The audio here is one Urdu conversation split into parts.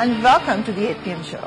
And welcome to the 8 PM show.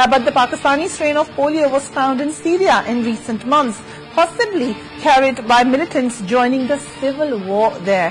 but the Pakistani strain of polio was found in Syria in recent months, possibly carried by militants joining the civil war there.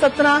17,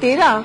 13,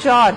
4।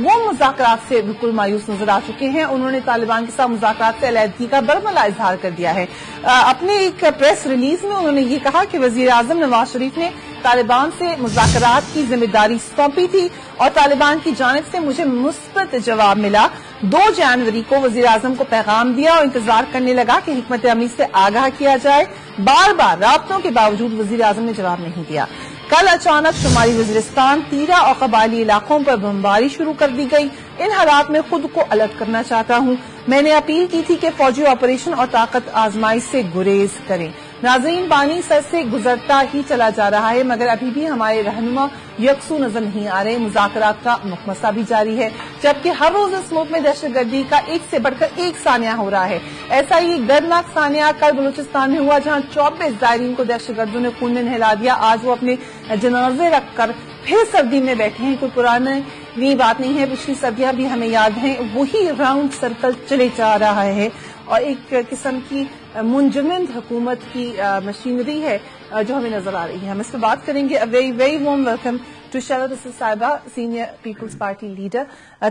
وہ مذاکرات سے بالکل مایوس نظر آ چکے ہیں. انہوں نے طالبان کے ساتھ مذاکرات سے علیحدگی کا برملا اظہار کر دیا ہے. اپنے ایک پریس ریلیز میں انہوں نے یہ کہا کہ وزیر اعظم نواز شریف نے طالبان سے مذاکرات کی ذمہ داری سونپی تھی اور طالبان کی جانب سے مجھے مثبت جواب ملا. 2 جنوری کو وزیر اعظم کو پیغام دیا اور انتظار کرنے لگا کہ حکمت عملی سے آگاہ کیا جائے. بار بار رابطوں کے باوجود وزیر اعظم نے جواب نہیں دیا. کل اچانک شمالی وزیرستان، تیرا اور قبائلی علاقوں پر بمباری شروع کر دی گئی. ان حالات میں خود کو الگ کرنا چاہتا ہوں. میں نے اپیل کی تھی کہ فوجی آپریشن اور طاقت آزمائی سے گریز کریں. ناظرین، پانی سر سے گزرتا ہی چلا جا رہا ہے مگر ابھی بھی ہمارے رہنما یکسو نظر نہیں آ رہے. مذاکرات کا مخمصہ بھی جاری ہے جبکہ ہر روز اس ملک میں دہشت گردی کا ایک سے بڑھ کر ایک سانحہ ہو رہا ہے. ایسا ہی دردناک سانحہ کل بلوچستان میں ہوا جہاں 24 زائرین کو دہشت گردوں نے خون میں نہلا دیا. آج وہ اپنے جنازے رکھ کر پھر سردی میں بیٹھے ہیں. کوئی پرانی بات نہیں ہے، پچھلی سردیاں بھی ہمیں یاد ہیں. وہی راؤنڈ سرکل چلے جا رہا ہے اور ایک قسم کی منجمد حکومت کی مشینری ہے جو ہمیں نظر آ رہی ہے. ہم اس پہ بات کریں گے. Very very warm welcome to شیلر صاحبہ، سینئر پیپلز پارٹی لیڈر،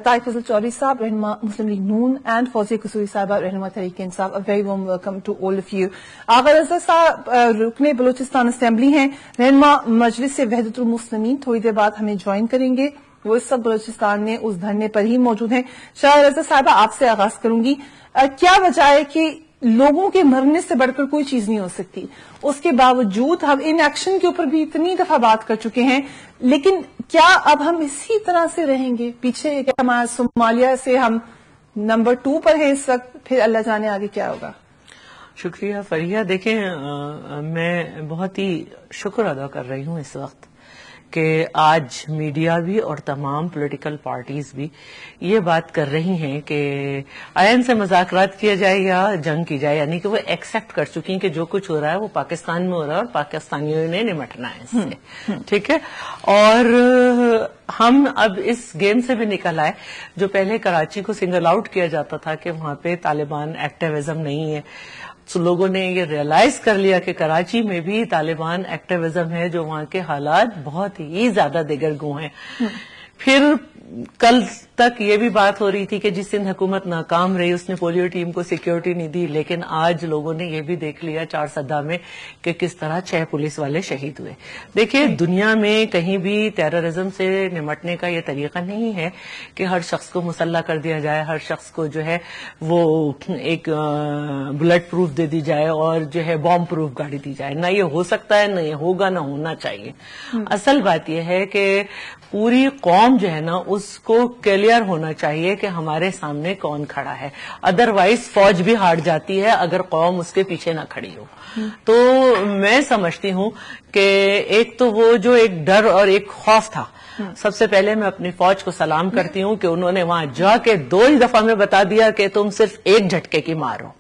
طائف فضل چودھری صاحب، رہنما مسلم لیگ نون، اینڈ فوزیہ قصوری صاحبہ، رہنما Tehreek Insaf. Very warm welcome to all of you. Agha Raza صاحب رکن بلوچستان اسمبلی ہیں، رہنما مجلس وحدت المسلمین، تھوڑی دیر بعد ہمیں جوائن کریں گے. وہ اس وقت بلوچستان میں اس دھرنے پر ہی موجود ہیں. شاہ رضا صاحبہ، آپ سے آغاز کروں گی. کیا وجہ ہے کہ لوگوں کے مرنے سے بڑھ کر کوئی چیز نہیں ہو سکتی؟ اس کے باوجود ہم ان ایکشن کے اوپر بھی اتنی دفعہ بات کر چکے ہیں، لیکن کیا اب ہم اسی طرح سے رہیں گے؟ پیچھے ہمارا صومالیہ سے ہم نمبر 2 پر ہیں اس وقت، پھر اللہ جانے آگے کیا ہوگا. شکریہ فریہ. دیکھیں، میں بہت ہی شکر ادا کر رہی ہوں اس وقت کہ آج میڈیا بھی اور تمام پولیٹیکل پارٹیز بھی یہ بات کر رہی ہیں کہ آئین سے مذاکرات کیا جائے یا جنگ کی جائے، یعنی کہ وہ ایکسپٹ کر چکی ہیں کہ جو کچھ ہو رہا ہے وہ پاکستان میں ہو رہا ہے اور پاکستانیوں نے نمٹنا ہے اس سے. ٹھیک ہے، اور ہم اب اس گیم سے بھی نکل آئے. جو پہلے کراچی کو سنگل آؤٹ کیا جاتا تھا کہ وہاں پہ طالبان ایکٹیویزم نہیں ہے، تو لوگوں نے یہ ریئلائز کر لیا کہ کراچی میں بھی طالبان ایکٹیویزم ہے، جو وہاں کے حالات بہت ہی زیادہ دیگرگوں ہیں. پھر کل تک یہ بھی بات ہو رہی تھی کہ جس دن حکومت ناکام رہی اس نے پولیو ٹیم کو سیکیورٹی نہیں دی، لیکن آج لوگوں نے یہ بھی دیکھ لیا 4 صدہ میں کہ کس طرح 6 پولیس والے شہید ہوئے. دیکھیے، دنیا میں کہیں بھی ٹیررزم سے نمٹنے کا یہ طریقہ نہیں ہے کہ ہر شخص کو مسلح کر دیا جائے، ہر شخص کو جو ہے وہ ایک بلٹ پروف دے دی جائے اور جو ہے بام پروف گاڑی دی جائے. نہ یہ ہو سکتا ہے، نہ یہ ہوگا، نہ ہونا چاہیے. اصل بات یہ ہے کہ پوری قوم جو ہے نا اس کو کلیئر ہونا چاہیے کہ ہمارے سامنے کون کھڑا ہے. ادروائز فوج بھی ہار جاتی ہے اگر قوم اس کے پیچھے نہ کھڑی ہو. تو میں سمجھتی ہوں کہ ایک تو وہ جو ایک ڈر اور ایک خوف تھا، سب سے پہلے میں اپنی فوج کو سلام کرتی ہوں کہ انہوں نے وہاں جا کے 2 ہی دفعہ میں بتا دیا کہ تم صرف ایک جھٹکے کی مار ہو،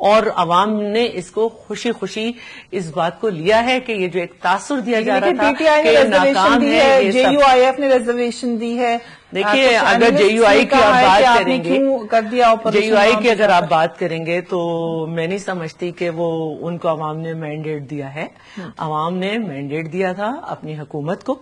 اور عوام نے اس کو خوشی خوشی اس بات کو لیا ہے کہ یہ جو ایک تاثر دیا جا رہا تھا کہ ناکام ہے. جے یو آئی ایف نے ریزرویشن دی ہے. دیکھیے، اگر جے یو آئی کی آپ بات کریں گے، جے یو آئی کی اگر آپ بات کریں گے تو میں نہیں سمجھتی کہ وہ ان کو عوام نے مینڈیٹ دیا ہے. عوام نے مینڈیٹ دیا تھا اپنی حکومت کو،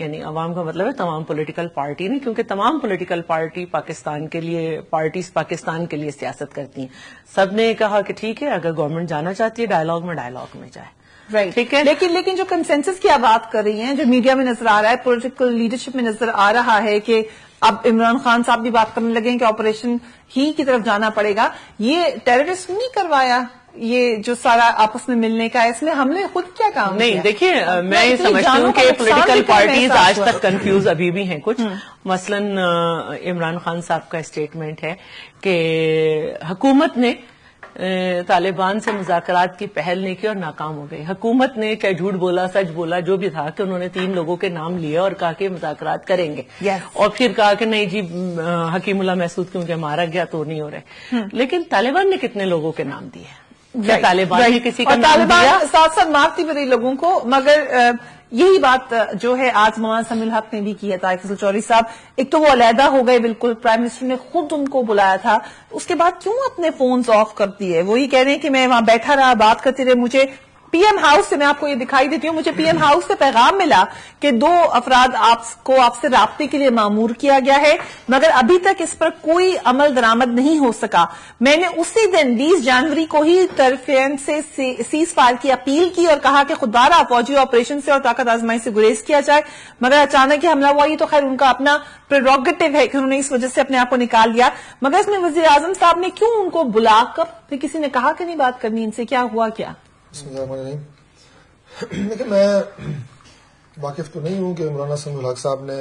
یعنی عوام کا مطلب ہے تمام پولیٹیکل پارٹی نے، کیونکہ تمام پولیٹیکل پارٹی پاکستان کے لیے، پارٹیز پاکستان کے لیے سیاست کرتی ہیں. سب نے کہا کہ ٹھیک ہے، اگر گورنمنٹ جانا چاہتی ہے ڈائیلاگ میں جائے. ٹھیک ہے، لیکن جو کنسنسس کی آپ بات کر رہی ہیں، جو میڈیا میں نظر آ رہا ہے، پولیٹیکل لیڈرشپ میں نظر آ رہا ہے کہ اب عمران خان صاحب بھی بات کرنے لگے ہیں کہ آپریشن ہی کی طرف جانا پڑے گا. یہ ٹیررسٹ نہیں کروایا، یہ جو سارا آپس میں ملنے کا، اس میں ہم نے خود کیا کام نہیں. دیکھیے، میں یہ سمجھتی ہوں کہ پولیٹیکل پارٹیز آج تک کنفیوز ابھی بھی ہیں کچھ. مثلاً عمران خان صاحب کا اسٹیٹمنٹ ہے کہ حکومت نے طالبان سے مذاکرات کی پہل نہیں کی اور ناکام ہو گئی. حکومت نے چاہے جھوٹ بولا، سچ بولا، جو بھی تھا، کہ انہوں نے 3 لوگوں کے نام لیے اور کہا کہ مذاکرات کریں گے، اور پھر کہا کہ نہیں جی حکیم اللہ محسود کیونکہ مارا گیا تو نہیں ہو رہے. لیکن طالبان نے کتنے لوگوں کے نام دیے؟ کیا طالبان نے کسی کا نام دیا؟ ساتھ ساتھ معافی بھی رہی لوگوں کو. مگر یہی بات جو ہے آج مولانا سمیع الحق نے بھی کی ہے. طائف فضل چودھری صاحب ایک تو وہ علیحدہ ہو گئے بالکل، پرائم منسٹر نے خود ان کو بلایا تھا، اس کے بعد کیوں اپنے فونز آف کر دیے؟ وہی کہہ رہے ہیں کہ میں وہاں بیٹھا رہا، بات کرتے رہے، مجھے PM ہاؤس سے میں آپ کو یہ دکھائی دیتی ہوں, مجھے PM ہاؤس سے پیغام ملا کہ 2 افراد آپ سے رابطے کے لیے مامور کیا گیا ہے, مگر ابھی تک اس پر کوئی عمل درآمد نہیں ہو سکا. میں نے اسی دن 20 جنوری کو ہی طرفین سے سیز فائر کی اپیل کی اور کہا کہ خوددارا فوجی آپریشن سے اور طاقت آزمائی سے گریز کیا جائے, مگر اچانک یہ حملہ ہوا. یہ تو خیر ان کا اپنا پریروگیٹو ہے کہ انہوں نے اس وجہ سے اپنے آپ کو نکال لیا, مگر اس میں وزیر اعظم صاحب نے کیوں ان کو بلا کر پھر کسی نے کہا کہ نہیں بات کرنی ان سے, کیا ہوا کیا؟ لیکن میں واقف تو نہیں ہوں کہ مولانا سمیع الحق صاحب نے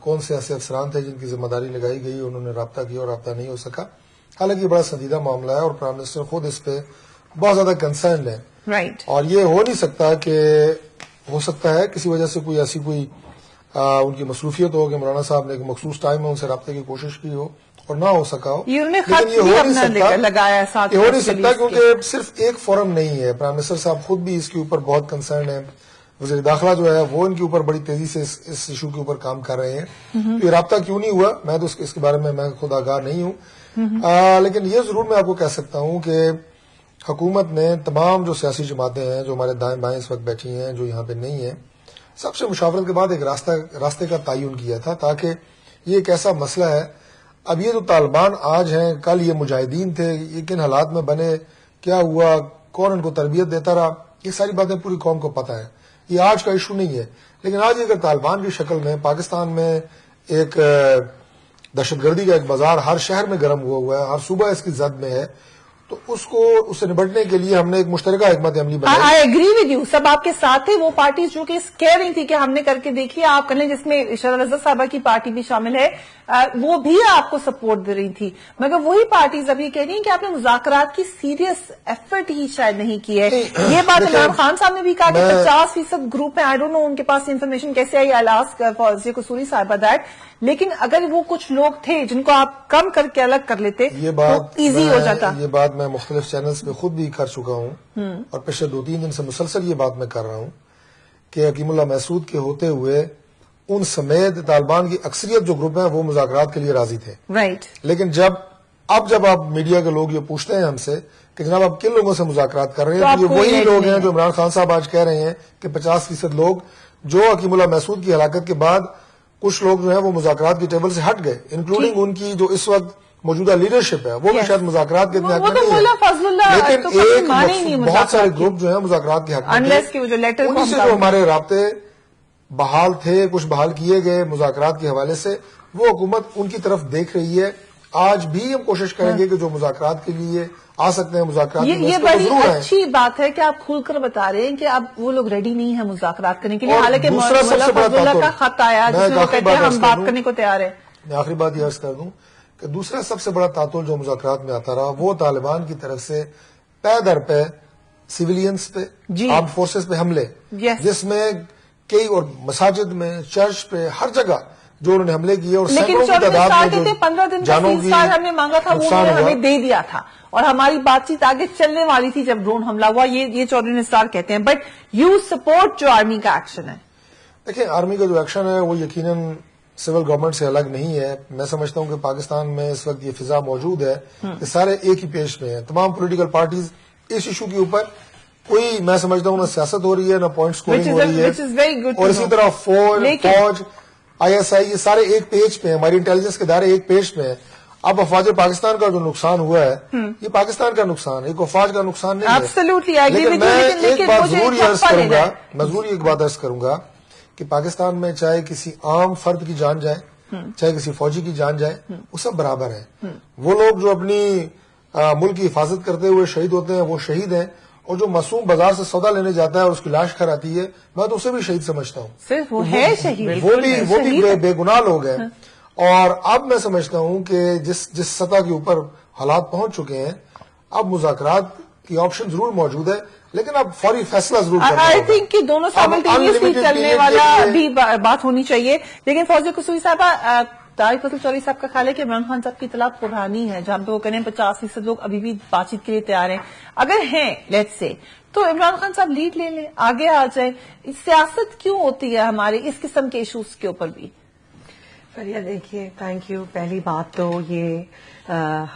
کون سے ایسے افسران تھے جن کی ذمہ داری لگائی گئی, انہوں نے رابطہ کیا اور رابطہ نہیں ہو سکا. حالانکہ یہ بڑا سنجیدہ معاملہ ہے اور پرائم منسٹر خود اس پہ بہت زیادہ کنسرنڈ ہے. اور یہ ہو نہیں سکتا کہ ہو سکتا ہے کسی وجہ سے کوئی ایسی کوئی ان کی مصروفیت ہو کہ مولانا صاحب نے ایک مخصوص ٹائم میں ان سے رابطے کی کوشش کی ہو اور نہ ہو سکا ہو. لیکن یہ ہو نہیں سکتا کیونکہ صرف ایک فورم نہیں ہے. پرائم منسٹر صاحب خود بھی اس کے اوپر بہت کنسرن ہے, وزیر داخلہ جو ہے وہ ان کے اوپر بڑی تیزی سے اس ایشو کے اوپر کام کر رہے ہیں. تو یہ رابطہ کیوں نہیں ہوا میں تو اس کے بارے میں خود آگاہ نہیں ہوں, لیکن یہ ضرور میں آپ کو کہہ سکتا ہوں کہ حکومت نے تمام جو سیاسی جماعتیں ہیں جو ہمارے دائیں بائیں اس وقت بیٹھی ہیں جو یہاں پہ نہیں ہیں, سب سے مشاورت کے بعد ایک راستے کا تعین کیا تھا تاکہ یہ ایک ایسا مسئلہ ہے. اب یہ جو طالبان آج ہیں, کل یہ مجاہدین تھے, یہ کن حالات میں بنے, کیا ہوا, کون ان کو تربیت دیتا رہا, یہ ساری باتیں پوری قوم کو پتہ ہے. یہ آج کا ایشو نہیں ہے. لیکن آج اگر طالبان کی شکل میں پاکستان میں ایک دہشت گردی کا ایک بازار ہر شہر میں گرم ہوا ہے, ہر صوبہ اس کی زد میں ہے, تو اس سے نبٹنے کے لیے ہم نے ایک مشترکہ حکمت عملی بنائی. آئی ایگری ود یو, سب آپ کے ساتھ تھے. وہ پارٹیز جو کہ کہہ رہی تھی کہ ہم نے کر کے دیکھی آپ کر لیں, جس میں شرح لذت صاحبہ کی پارٹی بھی شامل ہے, وہ بھی آپ کو سپورٹ دے رہی تھی, مگر وہی پارٹیز ابھی کہہ رہی ہیں کہ آپ نے مذاکرات کی سیریس ایفرٹ ہی شاید نہیں کی ہے. یہ بات عمران خان صاحب نے بھی کہا کہ 50% گروپ میں, آئی ڈونٹ نو ان کے پاس انفارمیشن کیسے آئی, آئی آسک فوزیہ قصوری صاحبہ دیٹ, لیکن اگر وہ کچھ لوگ تھے جن کو آپ کم کر کے الگ کر لیتے تو ایزی ہو جاتا. یہ بات میں مختلف چینلز پہ خود بھی کر چکا ہوں اور پچھلے 2-3 دن سے مسلسل یہ بات میں کر رہا ہوں کہ حکیم اللہ محسود کے ہوتے ہوئے ان سمیت طالبان کی اکثریت جو گروپ ہیں وہ مذاکرات کے لیے راضی تھے. لیکن جب آپ میڈیا کے لوگ یہ پوچھتے ہیں ہم سے کہ جناب آپ کن لوگوں سے مذاکرات کر رہے ہیں, تو یہ وہی لوگ ہیں جو عمران خان صاحب آج کہہ رہے ہیں کہ 50% لوگ جو حکیم اللہ محسود کی ہلاکت کے بعد کچھ لوگ جو ہیں وہ مذاکرات کی ٹیبل سے ہٹ گئے, انکلوڈنگ ان کی جو اس وقت موجودہ لیڈرشپ ہے وہ بھی شاید مذاکرات کے حق میں نہیں ہے. لیکن ایک بہت سارے گروپ جو ہیں مذاکرات کے حق میں انہی سے جو ہمارے رابطے بحال تھے, کچھ بحال کیے گئے مذاکرات کے حوالے سے, وہ حکومت ان کی طرف دیکھ رہی ہے. آج بھی ہم کوشش کریں گے کہ جو مذاکرات کے لیے آ سکتے ہیں مذاکرات. یہ بڑی اچھی بات ہے کہ آپ کھل کر بتا رہے ہیں کہ اب وہ لوگ ریڈی نہیں ہیں مذاکرات کرنے کے لیے, حالانکہ مولانا فضل اللہ کا خط آیا جس میں وہ کہتے ہیں ہم بات کرنے کو تیار ہیں. میں آخری بات یہ عرض کر دوں کہ دوسرا سب سے بڑا تعطل جو مذاکرات میں آتا رہا وہ طالبان کی طرف سے پے در پے سیولینز پہ, آرمڈ فورسز پہ حملے, جس میں کئی اور مساجد میں, چرچ پہ, ہر جگہ جو انہوں نے حملے کیے, اور سینکڑوں کی تعداد میں 15 دن کا سیز فائر ہم نے مانگا تھا, وہ ہمیں دے دیا تھا, اور ہماری بات چیت آگے چلنے والی تھی جب ڈرون حملہ ہوا. یہ چودھری نثار کہتے ہیں, بٹ یو سپورٹ جو آرمی کا ایکشن ہے. دیکھیں آرمی کا جو ایکشن ہے وہ یقیناً سول گورنمنٹ سے الگ نہیں ہے. میں سمجھتا ہوں کہ پاکستان میں اس وقت یہ فضا موجود ہے کہ سارے ایک ہی پیج میں ہیں. تمام پولیٹیکل پارٹیز اس ایشو کے اوپر کوئی, میں سمجھتا ہوں نہ سیاست ہو رہی ہے نہ پوائنٹ سکورنگ ہو رہی ہے, اور اسی طرح فوج ISI یہ سارے ایک پیج پہ ہیں, ہماری انٹیلیجنس کے ادارے ایک پیج پہ ہیں. اب افواج پاکستان کا جو نقصان ہوا ہے یہ پاکستان کا نقصان ہے, ایک افواج کا نقصان نہیں ہے. لیکن میں ایک بات ضرور ایک بات عرض کروں گا کہ پاکستان میں چاہے کسی عام فرد کی جان جائے چاہے کسی فوجی کی جان جائے, وہ سب برابر ہیں. وہ لوگ جو اپنی ملک کی حفاظت کرتے ہوئے شہید ہوتے ہیں وہ شہید ہیں, اور جو معصوم بازار سے سودا لینے جاتا ہے اور اس کی لاش گھر آتی ہے میں تو اسے بھی شہید سمجھتا ہوں. وہ بھی بے گناہ لوگ ہیں. اور اب میں سمجھتا ہوں کہ جس سطح کے اوپر حالات پہنچ چکے ہیں اب مذاکرات کی آپشن ضرور موجود ہے, لیکن اب فوری فیصلہ ضرور کرنا ہوگا. آئی تھنک کہ دونوں سائملٹینیسلی چلنے والا بھی بات ہونی چاہیے. لیکن فوزیہ قصوری صاحبہ, طارق فضل چودھری صاحب کا خیال ہے کہ عمران خان صاحب کی اطلاع پرانی ہے, جہاں پہ وہ کہنے 50% لوگ ابھی بھی بات چیت کے لیے تیار ہیں. اگر ہیں لیٹس سے, تو عمران خان صاحب لیڈ لے لیں, آگے آ جائیں. سیاست کیوں ہوتی ہے ہمارے اس قسم کے ایشوز کے اوپر بھی؟ فریہ دیکھیے, تھینک یو. پہلی بات تو یہ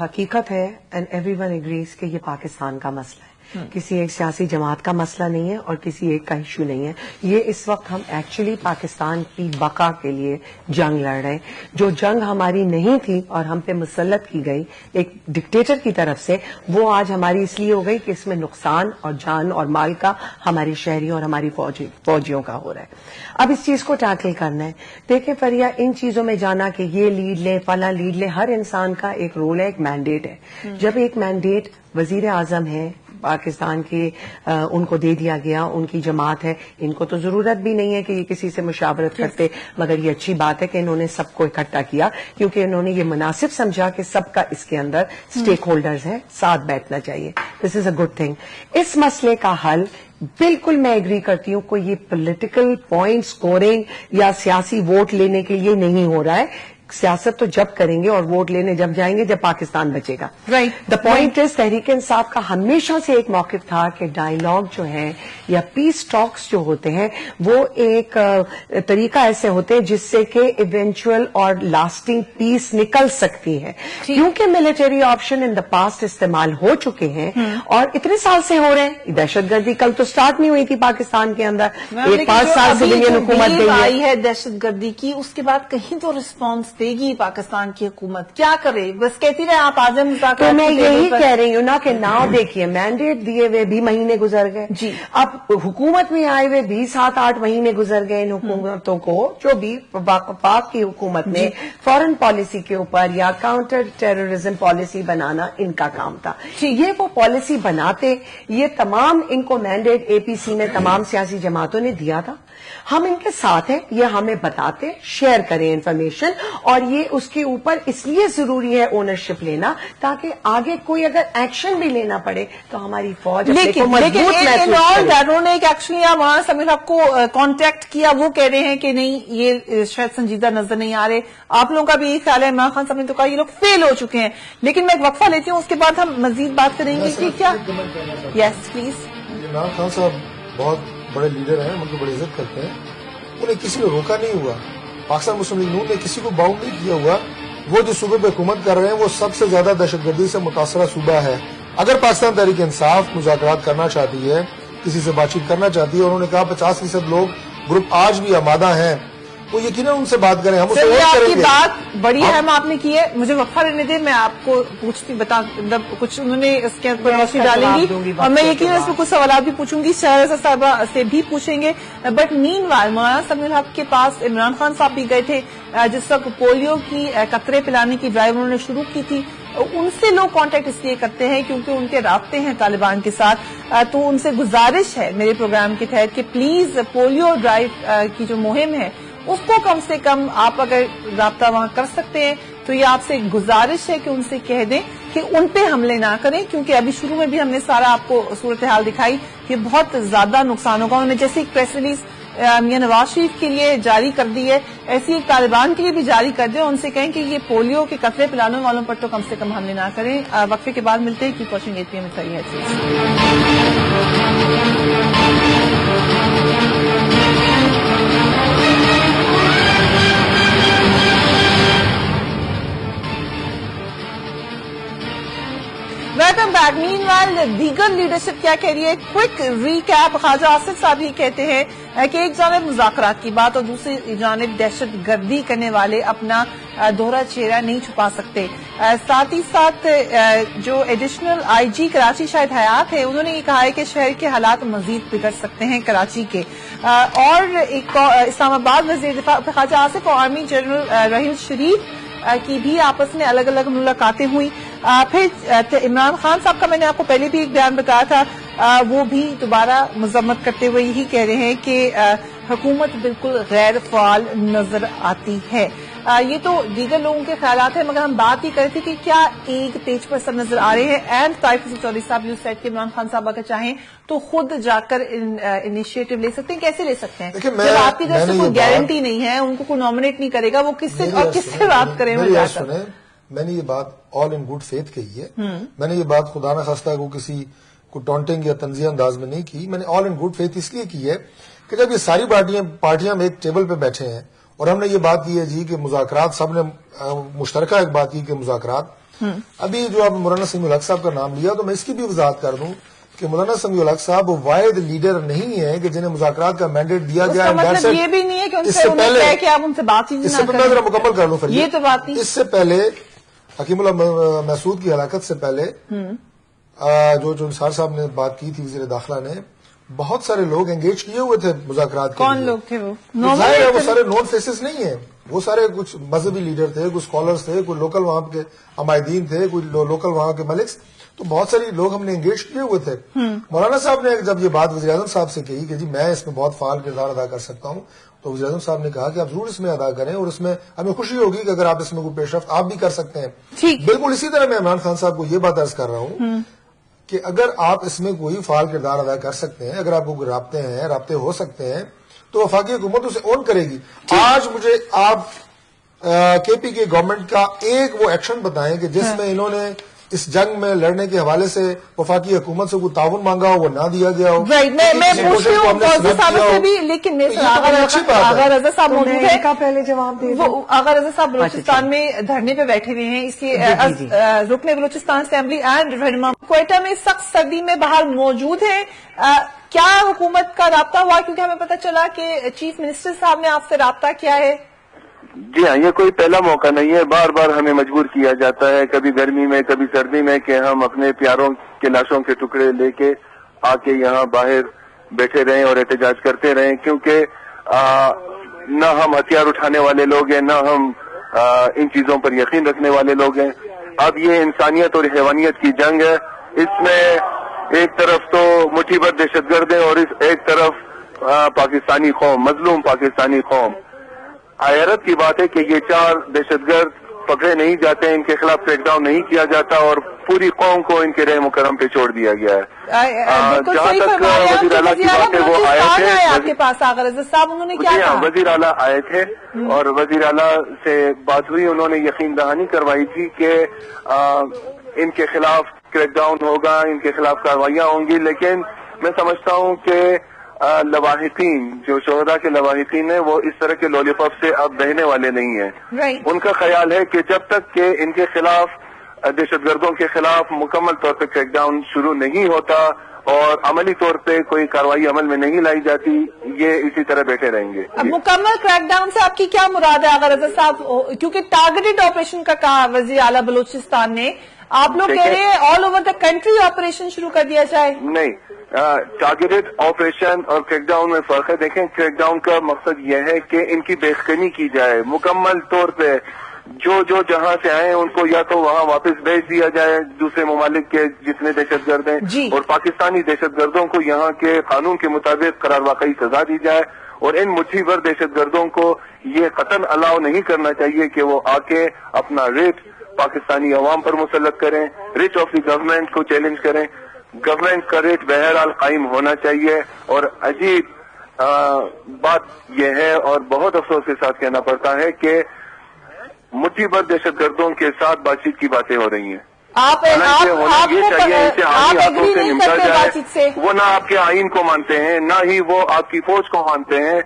حقیقت ہے اینڈ ایوری ون ایگریز کہ یہ پاکستان کا مسئلہ ہے. کسی ایک سیاسی جماعت کا مسئلہ نہیں ہے اور کسی ایک کا ایشو نہیں ہے. یہ اس وقت ہم ایکچولی پاکستان کی بقا کے لیے جنگ لڑ رہے ہیں. جو جنگ ہماری نہیں تھی اور ہم پہ مسلط کی گئی ایک ڈکٹیٹر کی طرف سے, وہ آج ہماری اس لیے ہو گئی کہ اس میں نقصان اور جان اور مال کا ہماری شہریوں اور ہماری فوجیوں کا ہو رہا ہے. اب اس چیز کو ٹیکل کرنا ہے. دیکھیں فریا, ان چیزوں میں جانا کہ یہ لیڈ لے فلاں لیڈ لے, ہر انسان کا ایک رول ہے, ایک مینڈیٹ ہے. جب ایک مینڈیٹ وزیر اعظم ہے پاکستان کے, ان کو دے دیا گیا, ان کی جماعت ہے, ان کو تو ضرورت بھی نہیں ہے کہ یہ کسی سے مشاورت کرتے, مگر یہ اچھی بات ہے کہ انہوں نے سب کو اکٹھا کیا کیونکہ انہوں نے یہ مناسب سمجھا کہ سب کا اس کے اندر اسٹیک ہولڈرز ہیں, ساتھ بیٹھنا چاہیے. دس از اے گڈ تھنگ. اس مسئلے کا حل بالکل میں ایگری کرتی ہوں, کوئی یہ پولیٹیکل پوائنٹ سکورنگ یا سیاسی ووٹ لینے کے لیے نہیں ہو رہا ہے. سیاست تو جب کریں گے اور ووٹ لینے جب جائیں گے جب پاکستان بچے گا. The point is Tehreek Insaf کا ہمیشہ سے ایک موقف تھا کہ ڈائیلاگ جو ہے یا پیس ٹاکس جو ہوتے ہیں وہ ایک طریقہ ایسے ہوتے ہیں جس سے کہ ایونچوئل اور لاسٹنگ پیس نکل سکتی ہے. کیونکہ military option in the past استعمال ہو چکے ہیں اور اتنے سال سے ہو رہے ہیں. دہشت گردی کل تو سٹارٹ نہیں ہوئی تھی پاکستان کے اندر, ایک 5 سال سے سویلین حکومت گئی ہے دہشت گردی کی, اس کے بعد کہیں تو رسپانس دے گی پاکستان کی حکومت. کیا کرے, بس کہتی رہے آپ آج ہم. تو میں یہی کہہ رہی ہوں نا کہ ناؤ دیکھیے مینڈیٹ دیے ہوئے بھی مہینے گزر گئے. جی, اب حکومت میں آئے ہوئے بھی 7-8 مہینے گزر گئے. ان حکومتوں کو جو بھی پاک کی حکومت نے فورن پالیسی کے اوپر یا کاؤنٹر ٹیررزم پالیسی بنانا ان کا کام تھا. یہ وہ پالیسی بناتے, یہ تمام ان کو مینڈیٹ اے پی سی میں تمام سیاسی جماعتوں نے دیا تھا. ہم ان کے ساتھ ہیں, یہ ہمیں بتاتے, شیئر کریں انفارمیشن, اور یہ اس کے اوپر اس لیے ضروری ہے اونرشپ لینا تاکہ آگے کوئی اگر ایکشن بھی لینا پڑے تو ہماری فوج لیکن انہوں نے ایکچولی مولانا سمیع الحق کو کانٹیکٹ کیا, وہ کہہ رہے ہیں کہ نہیں یہ شاید سنجیدہ نظر نہیں آ رہے. آپ لوگوں کا بھی یہی خیال ہے؟ عمران خان صاحب نے تو کہا یہ لوگ فیل ہو چکے ہیں. لیکن میں ایک وقفہ لیتی ہوں, اس کے بعد ہم مزید بات کریں گے کہ کیا. یس پلیز. عمران خان صاحب بہت بڑے لیڈر ہیں, ان کو بڑی عزت کرتے ہیں. انہیں کسی کو روکا نہیں ہوا, پاکستان مسلم لیگ نون نے کسی کو باؤنڈ نہیں کیا ہوا. وہ جو صوبے پہ حکومت کر رہے ہیں وہ سب سے زیادہ دہشت گردی سے متاثرہ صوبہ ہے. اگر پاکستان تحریک انصاف مذاکرات کرنا چاہتی ہے, کسی سے بات چیت کرنا چاہتی ہے, اور انہوں نے کہا 50% لوگ گروپ آج بھی آمادہ ہیں, وہ یقیناً ان سے بات کریں. ہم اسے آپ کی بات بڑی اہم آپ نے کی ہے. مجھے وقفہ لینے دیں, میں آپ کو پوچھتی کچھ انہوں نے اس کے اوپر روشنی ڈالیں گی اور میں یقیناً اس میں کچھ سوالات بھی پوچھوں گی, شہرزاد صاحبہ سے بھی پوچھیں گے. بٹ مین وائل مولانا سمیع الحق کے پاس عمران خان صاحب بھی گئے تھے جس وقت پولیو کی قطرے پلانے کی ڈرائیو انہوں نے شروع کی تھی. ان سے لوگ کانٹیکٹ اس لیے کرتے ہیں کیونکہ ان کے رابطے ہیں طالبان کے ساتھ. تو ان سے گزارش ہے میرے پروگرام کے تحت کہ پلیز پولیو ڈرائیو کی جو مہم ہے اس کو کم سے کم آپ اگر رابطہ وہاں کر سکتے ہیں تو یہ آپ سے گزارش ہے کہ ان سے کہہ دیں کہ ان پہ حملے نہ کریں, کیونکہ ابھی شروع میں بھی ہم نے سارا آپ کو صورتحال دکھائی کہ بہت زیادہ نقصان ہوگا. انہوں نے جیسے ایک پریس ریلیز میاں نواز شریف کے لیے جاری کر دی ہے, ایسی ایک طالبان کے لیے بھی جاری کر دیں, ان سے کہیں کہ یہ پولیو کے قطرے پلانے والوں پر تو کم سے کم حملے نہ کریں. وقفے کے بعد ملتے ہیں. کیپ واچنگ APM میں صحیح ہے. Welcome back. مین وائل دیگر لیڈرشپ کیا کہہ رہی ہے؟ Quick recap. خواجہ آصف صاحب یہ کہتے ہیں کہ ایک جانب مذاکرات کی بات اور دوسری جانب دہشت گردی کرنے والے اپنا دوہرا چہرہ نہیں چھپا سکتے. ساتھ ہی ساتھ جو ایڈیشنل IG کراچی شاہد حیات ہے, انہوں نے یہ کہا ہے کہ شہر کے حالات مزید بگڑ سکتے ہیں کراچی کے. اور ایک اسلام آباد وزیر دفاع خواجہ آصف اور آرمی جنرل رحیل شریف کی بھی آپس میں الگ الگ ملاقاتیں ہوئی. پھر عمران خان صاحب کا میں نے آپ کو پہلے بھی ایک بیان بتایا تھا, وہ بھی دوبارہ مذمت کرتے ہوئے یہی کہہ رہے ہیں کہ حکومت بالکل غیر فعال نظر آتی ہے. یہ تو دیگر لوگوں کے خیالات ہیں, مگر ہم بات ہی کر رہے تھے کہ کیا ایک پیج پر سب نظر آ رہے ہیں. اینڈ طائف چودھری صاحب یو سیڈ کہ عمران خان صاحب اگر چاہیں تو خود جا کر انیشیٹو لے سکتے ہیں. کیسے لے سکتے ہیں جب آپ کی طرف سے کوئی گارنٹی نہیں ہے, ان کو کوئی نامنیٹ نہیں کرے گا, وہ کس سے اور کس سے بات کریں؟ میں نے یہ بات آل ان گڈ فیتھ کہی ہے. میں نے یہ بات خدا نہ خواستہ کو کسی کو ٹونٹنگ یا تنزیہ انداز میں نہیں کی. میں نے آل ان گڈ فیتھ اس لیے کی ہے کہ جب یہ ساری پارٹیاں ایک ٹیبل پہ بیٹھے ہیں اور ہم نے یہ بات کی ہے جی کہ مذاکرات, سب نے مشترکہ ایک بات کی کہ مذاکرات. ابھی جو آپ مولانا سمیع الحق صاحب کا نام لیا تو میں اس کی بھی وضاحت کر دوں کہ مولانا سمیع الحق صاحب وہ واحد لیڈر نہیں ہے کہ جنہیں مذاکرات کا مینڈیٹ دیا اس گیا کا مطلب یہ بھی نہیں ہے کہ ان سے انہیں کہہ کہ آپ ان سے بات ہی اس نہ سے میں ذرا مکمل کر لوں کریں، یہ تو بات نہیں. اس سے پہلے حکیم اللہ محسود کی ہلاکت سے پہلے جو نثار صاحب نے بات کی تھی وزیر داخلہ نے، بہت سارے لوگ انگیج کیے ہوئے تھے مذاکرات کے کون لیے. لوگ تھے وہ؟ ظاہر ہے وہ سارے نون فیسز نہیں ہیں، وہ سارے کچھ مذہبی لیڈر تھے، کچھ اسکالرز تھے، کوئی لوکل وہاں کے عمائدین تھے، کوئی لوکل وہاں کے ملکس، تو بہت ساری لوگ ہم نے انگیج کیے ہوئے تھے. مولانا صاحب نے جب یہ بات وزیر اعظم صاحب سے کہی کہ جی میں اس میں بہت فعال کردار ادا کر سکتا ہوں، تو وزیر اعظم صاحب نے کہا کہ آپ ضرور اس میں ادا کریں، اور اس میں ہمیں خوشی ہوگی کہ اگر آپ اس میں کوئی پیش رفت آپ بھی کر سکتے ہیں. بالکل اسی طرح میں عمران خان صاحب کو یہ بات عرض کر رہا ہوں کہ اگر آپ اس میں کوئی فعال کردار ادا کر سکتے ہیں، اگر آپ کو رابطے ہو سکتے ہیں، تو وفاقی حکومت اسے اون کرے گی. آج مجھے آپ کے پی کے گورنمنٹ کا ایک وہ ایکشن بتائیں کہ جس میں انہوں نے اس جنگ میں لڑنے کے حوالے سے وفاقی حکومت سے کوئی تعاون مانگا ہو، وہ نہ دیا گیا ہو. میں پوچھتی ہوں فوزی صاحب سے بھی، لیکن آغا رضا صاحب موجود ہے، پہلے جواب دے وہ آغا رضا صاحب بلوچستان میں دھرنے پہ بیٹھے ہوئے ہیں، اس کے رکن بلوچستان اسمبلی اینڈ رہنما کوئٹہ میں سخت سردی میں باہر موجود ہیں. کیا حکومت کا رابطہ ہوا؟ کیونکہ ہمیں پتہ چلا کہ چیف منسٹر صاحب نے آپ سے رابطہ کیا ہے. جی ہاں، یہ کوئی پہلا موقع نہیں ہے، بار بار ہمیں مجبور کیا جاتا ہے، کبھی گرمی میں کبھی سردی میں، کہ ہم اپنے پیاروں کے لاشوں کے ٹکڑے لے کے آ کے یہاں باہر بیٹھے رہیں اور احتجاج کرتے رہیں، کیونکہ نہ ہم ہتھیار اٹھانے والے لوگ ہیں، نہ ہم ان چیزوں پر یقین رکھنے والے لوگ ہیں. اب یہ انسانیت اور حیوانیت کی جنگ ہے، اس میں ایک طرف تو مٹھی بھر دہشت گرد ہیں اور ایک طرف پاکستانی قوم، مظلوم پاکستانی قوم. حیرت کی بات ہے کہ یہ 4 دہشت گرد پکڑے نہیں جاتے، ان کے خلاف کریک ڈاؤن نہیں کیا جاتا اور پوری قوم کو ان کے رحم و کرم پہ چھوڑ دیا گیا ہے. جہاں تک وزیر اعلیٰ کی بات ہے، وہ آئے تھے آپ کے پاس آغا رضا صاحب، انہوں نے کیا کہا؟ وزیر اعلیٰ آئے تھے اور وزیر اعلیٰ سے بات ہوئی، انہوں نے یقین دہانی کروائی تھی کہ ان کے خلاف کریک ڈاؤن ہوگا، ان کے خلاف کاروائیاں ہوں گی. لیکن میں سمجھتا ہوں کہ لواحقین، جو شہداء کے لواحقین ہیں، وہ اس طرح کے لولی پاپ سے اب بہنے والے نہیں ہیں. ان کا خیال ہے کہ جب تک کہ ان کے خلاف، دہشت گردوں کے خلاف مکمل طور پہ کریک ڈاؤن شروع نہیں ہوتا اور عملی طور پہ کوئی کارروائی عمل میں نہیں لائی جاتی، یہ اسی طرح بیٹھے رہیں گے. اب مکمل کریک ڈاؤن سے آپ کی کیا مراد ہے آغا رضا صاحب؟ کیونکہ ٹارگیٹڈ آپریشن کا کہا وزیر اعلیٰ بلوچستان نے، آپ لوگ کہہ رہے ہیں all over the country operation شروع کر دیا جائے. نہیں، ٹارگیٹڈ آپریشن اور کریک ڈاؤن میں فرق ہے. دیکھیں، کریک ڈاؤن کا مقصد یہ ہے کہ ان کی بےخنی کی جائے مکمل طور پہ. جو جہاں سے آئے ان کو یا تو وہاں واپس بھیج دیا جائے، دوسرے ممالک کے جتنے دہشت گرد ہیں، اور پاکستانی دہشت گردوں کو یہاں کے قانون کے مطابق قرار واقعی سزا دی جائے. اور ان مٹھی بھر دہشت گردوں کو یہ قطعاً الاؤ نہیں کرنا چاہیے کہ وہ آ کے اپنا ریٹ پاکستانی عوام پر مسلط کریں، ریٹ آف دی گورنمنٹ کو چیلنج کریں. گورنمنٹ کا ریٹ بہرحال قائم ہونا چاہیے. اور عجیب بات یہ ہے اور بہت افسوس کے ساتھ کہنا پڑتا ہے کہ مٹھی بھر دہشت گردوں کے ساتھ بات چیت کی باتیں ہو رہی ہیں. یہ چاہیے ان سے آئینی ہاتھوں سے نمٹا جائے. وہ نہ آپ کے آئین کو مانتے ہیں، نہ ہی وہ آپ کی فوج کو مانتے ہیں.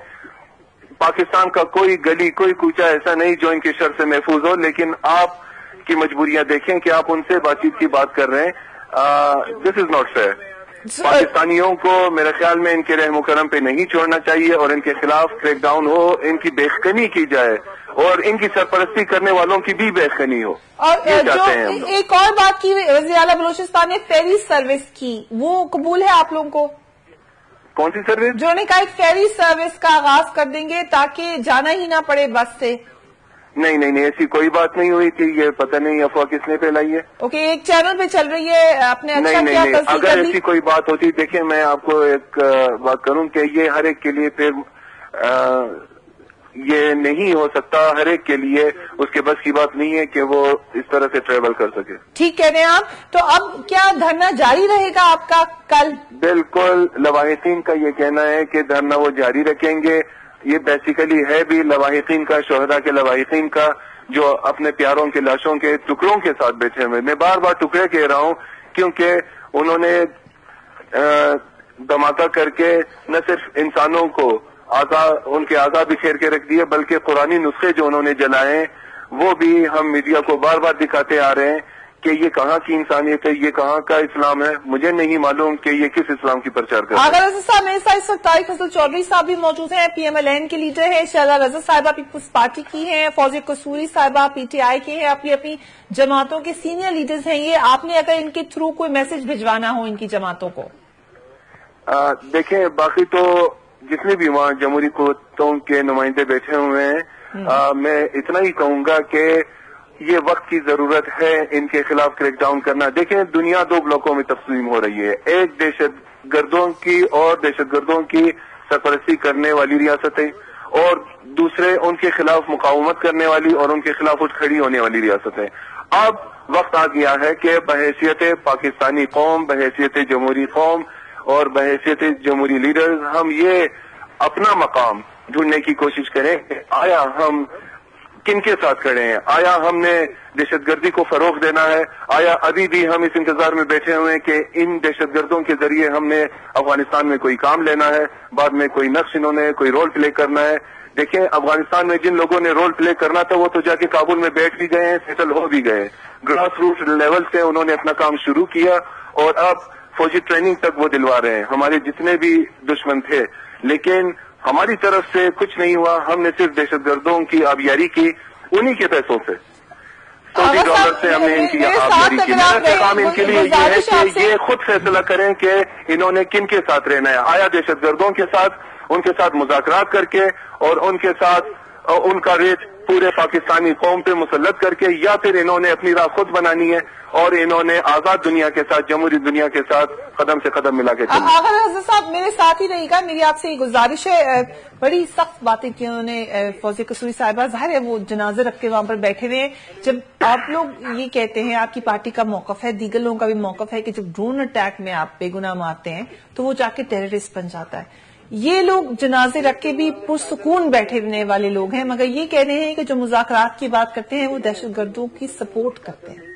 پاکستان کا کوئی گلی، کوئی کوچہ ایسا نہیں جو ان کی شر سے محفوظ ہو. لیکن آپ کی مجبوریاں دیکھیں کہ آپ ان سے بات چیت کی بات کر رہے ہیں. دس از ناٹ فیئر. پاکستانیوں کو میرے خیال میں ان کے رحم و کرم پہ نہیں چھوڑنا چاہیے اور ان کے خلاف کریک ڈاؤن ہو، ان کی بےخنی کی جائے اور ان کی سرپرستی کرنے والوں کی بھی بےخنی ہو. اور جو ایک اور بات کی وزیر اعلیٰ بلوچستان نے فیری سروس کی، وہ قبول ہے آپ لوگوں کو؟ کون سی سروس؟ جو نے کہا ایک فیری سروس کا آغاز کر دیں گے تاکہ جانا ہی نہ پڑے بس سے. نہیں، ایسی کوئی بات نہیں ہوئی تھی. یہ پتہ نہیں افواہ کس نے پھیلائی ہے. اوکے، ایک چینل پہ چل رہی ہے، آپ نے اچھا کیا نہیں. اگر ایسی کوئی بات ہوتی، دیکھیں میں آپ کو ایک بات کروں کہ یہ ہر ایک کے لیے پھر یہ نہیں ہو سکتا. ہر ایک کے لیے اس کے بس کی بات نہیں ہے کہ وہ اس طرح سے ٹریول کر سکے. ٹھیک کہہ رہے ہیں آپ. تو اب کیا دھرنا جاری رہے گا آپ کا کل؟ بالکل، لواحقین کا یہ کہنا ہے کہ دھرنا وہ جاری رکھیں گے. یہ بیسیکلی ہے بھی لواحقین کا، شہداء کے لواحقین کا، جو اپنے پیاروں کے لاشوں کے ٹکڑوں کے ساتھ بیٹھے ہوئے. میں بار بار ٹکڑے کہہ رہا ہوں کیونکہ انہوں نے دھماکہ کر کے نہ صرف انسانوں کو ان کے اعضاء بکھیر کے رکھ دیے، بلکہ قرآنی نسخے جو انہوں نے جلائے وہ بھی ہم میڈیا کو بار بار دکھاتے آ رہے ہیں کہ یہ کہاں کی انسانیت ہے, یہ کہاں کا اسلام ہے. مجھے نہیں معلوم کہ یہ کس اسلام کی پرچار کر رہے ہیں. آغا رضا صاحب میرے ساتھ اس وقت طارق فضل چودھری صاحب بھی موجود ہیں, پی ایم ایل این کے لیڈر ہیں. شہلا رضا صاحبہ پیپلز پارٹی کی ہیں, فوزیہ قصوری صاحبہ پی ٹی آئی کے ہیں, اپنی جماعتوں کے سینئر لیڈرز ہیں. یہ آپ نے اگر ان کے تھرو کوئی میسج بھجوانا ہو ان کی جماعتوں کو؟ دیکھیں, باقی تو جتنے بھی وہاں جمہوری قوتوں کے نمائندے بیٹھے ہوئے ہیں, میں اتنا ہی کہوں گا کہ یہ وقت کی ضرورت ہے ان کے خلاف کریک ڈاؤن کرنا. دیکھیں, دنیا دو بلاکوں میں تقسیم ہو رہی ہے, ایک دہشت گردوں کی اور دہشت گردوں کی سرپرستی کرنے والی ریاستیں, اور دوسرے ان کے خلاف مقاومت کرنے والی اور ان کے خلاف اٹھ کھڑی ہونے والی ریاستیں. اب وقت آ گیا ہے کہ بحیثیت پاکستانی قوم, بحیثیت جمہوری قوم اور بحیثیت جمہوری لیڈرز ہم یہ اپنا مقام ڈھونڈنے کی کوشش کریں کہ آیا ہم کن کے ساتھ کھڑے ہیں. آیا ہم نے دہشت گردی کو فروغ دینا ہے؟ آیا ابھی بھی ہم اس انتظار میں بیٹھے ہوئے ہیں کہ ان دہشت گردوں کے ذریعے ہم نے افغانستان میں کوئی کام لینا ہے, بعد میں کوئی نقش انہوں نے کوئی رول پلے کرنا ہے؟ دیکھیں, افغانستان میں جن لوگوں نے رول پلے کرنا تھا وہ تو جا کے کابل میں بیٹھ بھی گئے ہیں, سیٹل ہو بھی گئے. گراس روٹ لیول سے انہوں نے اپنا کام شروع کیا اور اب فوجی ٹریننگ تک وہ دلوا رہے ہیں. ہمارے جتنے بھی دشمن تھے, لیکن ہماری طرف سے کچھ نہیں ہوا. ہم نے صرف دہشت گردوں کی آبیاری کی, انہی کے پیسوں سے, سعودی ڈالر سے ہم نے ان کی آبیاری کی. میرا پیغام ان کے لیے یہ ہے کہ یہ خود فیصلہ کریں کہ انہوں نے کن کے ساتھ رہنا ہے. آیا دہشت گردوں کے ساتھ, ان کے ساتھ مذاکرات کر کے اور ان کے ساتھ ان کا ریٹ پورے پاکستانی قوم پہ مسلط کر کے, یا پھر انہوں نے اپنی راہ خود بنانی ہے اور انہوں نے آزاد دنیا کے ساتھ, جمہوری دنیا کے ساتھ قدم سے قدم ملا کے چلنا. آغا رضا صاحب میرے ساتھ ہی رہے گا, میری آپ سے یہ گزارش ہے. بڑی سخت باتیں کی انہوں نے فوزیہ قصوری صاحبہ. ظاہر ہے وہ جنازے رکھ کے وہاں پر بیٹھے ہوئے ہیں. جب آپ لوگ یہ کہتے ہیں, آپ کی پارٹی کا موقف ہے, دیگر لوگوں کا بھی موقف ہے کہ جب ڈرون اٹیک میں آپ بے گناہ مارتے ہیں تو وہ جا کے ٹیررسٹ بن جاتا ہے. یہ لوگ جنازے رکھ کے بھی پرسکون بیٹھے ہونے والے لوگ ہیں, مگر یہ کہہ رہے ہیں کہ جو مذاکرات کی بات کرتے ہیں وہ دہشت گردوں کی سپورٹ کرتے ہیں.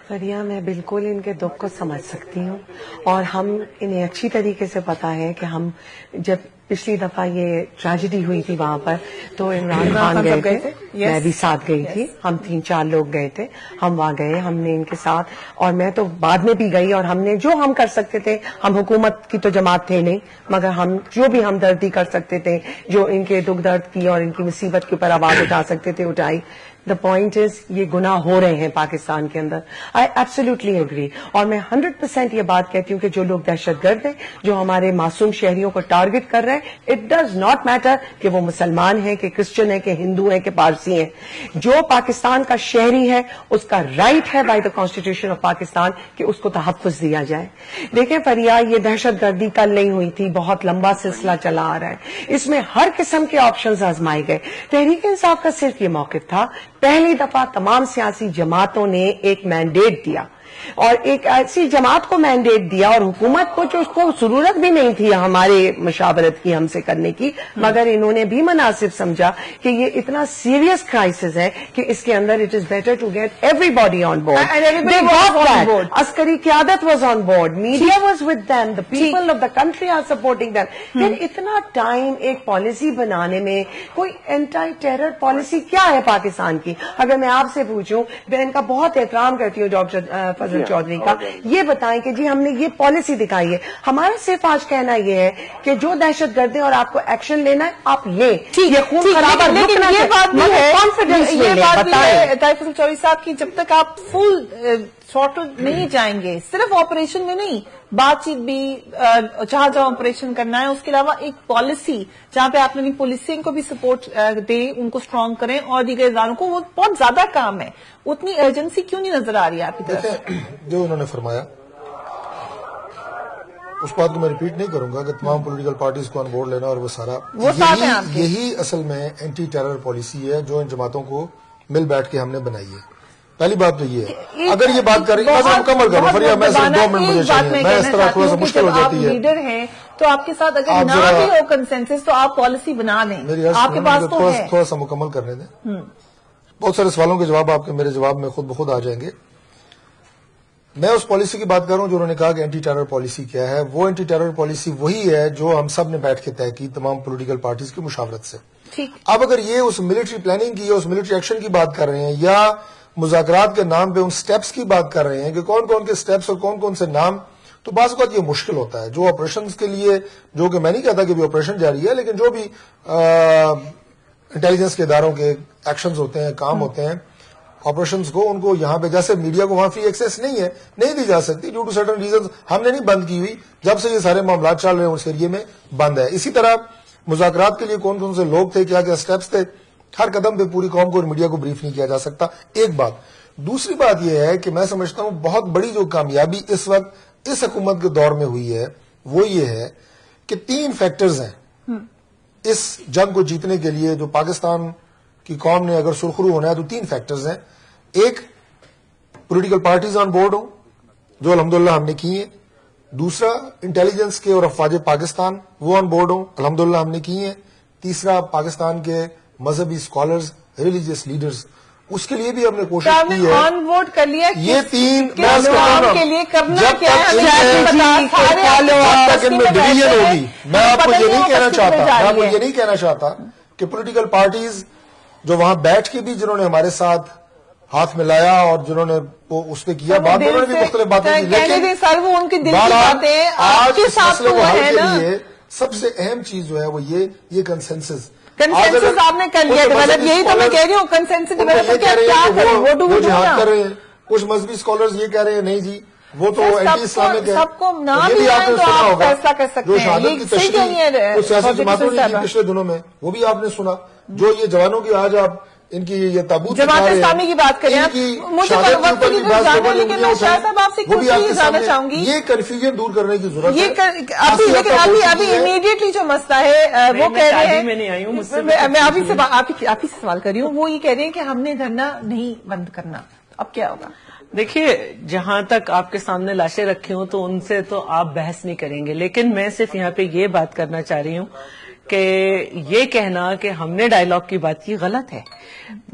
فریہ, میں بالکل ان کے دکھ کو سمجھ سکتی ہوں, اور ہم انہیں اچھی طریقے سے پتا ہے کہ ہم جب پچھلی دفعہ یہ ٹریجڈی ہوئی تھی وہاں پر تو عمران خان گئے تھے, میں بھی ساتھ گئی تھی, ہم 3-4 لوگ گئے تھے, ہم وہاں گئے, ہم نے ان کے ساتھ, اور میں تو بعد میں بھی گئی, اور ہم نے جو ہم کر سکتے تھے, ہم حکومت کی تو جماعت تھے نہیں, مگر ہم جو بھی ہمدردی کر سکتے تھے, جو ان کے دکھ درد کی اور ان کی مصیبت کے اوپر آواز اٹھا سکتے تھے اٹھائی. دا پوائنٹ از, یہ گناہ ہو رہے ہیں پاکستان کے اندر. آئی ایبسلیوٹلی ایگری, اور میں 100% یہ بات کہتی ہوں کہ جو لوگ دہشت گرد ہیں, جو ہمارے معصوم شہریوں کو ٹارگٹ کر رہے ہیں, اٹ ڈز ناٹ میٹر کہ وہ مسلمان ہیں, کہ کرسچن ہیں, کہ ہندو ہیں, کہ پارسی ہیں. جو پاکستان کا شہری ہے اس کا رائٹ ہے by the constitution of Pakistan کہ اس کو تحفظ دیا جائے. دیکھیں فریہ, یہ دہشت گردی کل نہیں ہوئی تھی, بہت لمبا سلسلہ چلا آ رہا ہے. اس میں ہر قسم کے آپشنز آزمائے گئے. تحریک انصاف کا صرف یہ موقف تھا, پہلی دفعہ تمام سیاسی جماعتوں نے ایک مینڈیٹ دیا, اور ایک ایسی جماعت کو مینڈیٹ دیا, اور حکومت کو جو اس کو ضرورت بھی نہیں تھی ہمارے مشاورت کی, ہم سے کرنے کی, مگر انہوں نے بھی مناسب سمجھا کہ یہ اتنا سیریس کرائسس ہے کہ اس کے اندر it is better to get everybody on board. عسکری قیادت was on board, media was with them, the people of the country are supporting them. پھر اتنا ٹائم ایک پالیسی بنانے میں, کوئی اینٹی ٹیرر پالیسی کیا ہے پاکستان کی؟ اگر میں آپ سے پوچھوں, میں ان کا بہت احترام کرتی ہوں ڈاکٹر فضل چودھری کا, یہ بتائیں کہ جی ہم نے یہ پالیسی دکھائی ہے. ہمارا صرف آج کہنا یہ ہے کہ جو دہشت گرد ہیں اور آپ کو ایکشن لینا ہے آپ لیں, یہ خون خرابہ رکنا یہ بات بھی ہے, کانفیڈنس یہ بات بھی ہے طارق فضل چودھری صاحب کی, جب تک آپ فل شارٹ نہیں جائیں گے, صرف آپریشن میں نہیں, بات چیت بھی جہاں جہاں آپریشن کرنا ہے, اس کے علاوہ ایک پالیسی جہاں پہ آپ نے پولیسنگ کو بھی سپورٹ دیں, ان کو اسٹرانگ کریں, اور دیگر اداروں کو, وہ بہت زیادہ کام ہے. اتنی ایجنسی کیوں نہیں نظر آ رہی ہے آپ کی طرف؟ جو انہوں نے فرمایا اس بات کو میں ریپیٹ نہیں کروں گا کہ تمام پولیٹیکل پارٹیز کو آن بورڈ لینا اور وہ سارا, یہی اصل میں اینٹی ٹیرر پالیسی ہے جو ان جماعتوں کو مل بیٹھ کے ہم نے بنائی ہے. پہلی بات تو یہ ہے, اگر یہ بات کریں میں مکمل کروں فریہ, میں صرف 2 منٹ مجھے چاہیے, میں اس طرح تھوڑا سا مشکل ہو جاتی ہے. آپ لیڈر ہیں تو آپ کے ساتھ اگر نہ بھی ہو کنسنسس تو آپ پالیسی بنا دیں, آپ کے پاس تو ہے. تھوڑا سا مکمل کرنے دیں. بہت سارے سوالوں کے جواب آپ کے میرے جواب میں خود بخود آ جائیں گے. میں اس پالیسی کی بات کر رہا ہوں جو انہوں نے کہا کہ اینٹی ٹیرر پالیسی کیا ہے. وہ اینٹی ٹیرر پالیسی وہی ہے جو ہم سب نے بیٹھ کے طے کی تمام پولیٹیکل پارٹیز کی مشاورت سے. اب اگر یہ اس ملٹری پلاننگ کی یا اس ملٹری ایکشن کی بات کر رہے ہیں, یا مذاکرات کے نام پہ ان سٹیپس کی بات کر رہے ہیں کہ کون کون کے سٹیپس اور کون کون سے نام، تو بعض اوقات یہ مشکل ہوتا ہے. جو آپریشنز کے لیے، جو کہ میں نہیں کہتا کہ بھی آپریشن جاری ہے، لیکن جو بھی انٹیلیجنس کے اداروں کے ایکشنز ہوتے ہیں، کام ہوتے ہیں آپریشنز کو، ان کو یہاں پہ جیسے میڈیا کو وہاں فری ایکسیس نہیں ہے، نہیں دی جا سکتی ڈیو ٹو سرٹن ریزنز. ہم نے نہیں بند کی ہوئی، جب سے یہ سارے معاملات چل رہے ہیں اس ایریے میں بند ہے. اسی طرح مذاکرات کے لیے کون کون سے لوگ تھے، کیا کیا سٹیپس تھے، ہر قدم پہ پوری قوم کو اور میڈیا کو بریف نہیں کیا جا سکتا. ایک بات. دوسری بات یہ ہے کہ میں سمجھتا ہوں بہت بڑی جو کامیابی اس وقت اس حکومت کے دور میں ہوئی ہے وہ یہ ہے کہ 3 فیکٹرز ہیں اس جنگ کو جیتنے کے لیے. جو پاکستان کی قوم نے اگر سرخرو ہونا ہے تو 3 فیکٹرز ہیں. ایک، پولیٹیکل پارٹیز آن بورڈ ہوں، جو الحمدللہ ہم نے کی ہیں. دوسرا، انٹیلیجنس کے اور افواج پاکستان وہ آن بورڈ ہوں، الحمدللہ ہم نے کی ہیں. تیسرا، پاکستان کے مذہبی اسکالرز، ریلیجیس لیڈرز، اس کے لیے بھی ہم نے کوشش کی ہے. آن بورڈ کر لیا. یہ 3 کے لیے کرنا کیا ہے، جب تک ان میں ڈویژن ہوگی، میں آپ کو یہ نہیں کہنا چاہتا کہ پولیٹیکل پارٹیز جو وہاں بیٹھ کے بھی جنہوں نے ہمارے ساتھ ہاتھ ملایا اور جنہوں نے اس پہ کیا، بات انہوں نے بھی مختلف باتیں کی، لیکن سر وہ ان کی دل کی باتیں آج اس مسئلے کو حل کے لیے سب سے اہم چیز جو ہے وہ یہ کنسنسس آپ نے کر لیا ڈیولپ. یہی تو میں کہہ رہی ہوں، کنسنسس ڈیولپ کیا کریں، وہ جہاد کر رہے ہیں. کچھ مذہبی اسکالرز یہ کہہ رہے ہیں نہیں جی وہ تو اینٹی اسلامک ہے. سب کو نام بھی آئے تو آپ فیصلہ کر سکتے ہیں. جو شہادت کی تشریح سیاسی جماعتوں نے کی پچھلے دنوں میں، وہ بھی آپ نے سنا. جو یہ جوانوں کی آج آپ ان کی یہ تابوت جماعت اسلامی کی بات کریں، مجھے وقت کی طرف جانا ہے، لیکن میں شاہ صاحب آپ سے کچھ چیز جاننا چاہوں گی. یہ کنفیوژن دور کرنے کی ضرورت ہے. ابھی امیڈیٹلی جو مسئلہ ہے وہ کہہ رہے ہیں، میں آپ ہی سے سوال کر رہی ہوں. وہ یہ کہہ رہے ہیں کہ ہم نے دھرنا نہیں بند کرنا. اب کیا ہوگا؟ دیکھیے، جہاں تک آپ کے سامنے لاشیں رکھی ہوں تو ان سے تو آپ بحث نہیں کریں گے، لیکن میں صرف یہاں پہ یہ بات کرنا چاہ رہی ہوں کہ یہ کہنا کہ ہم نے ڈائیلاگ کی بات کی غلط ہے.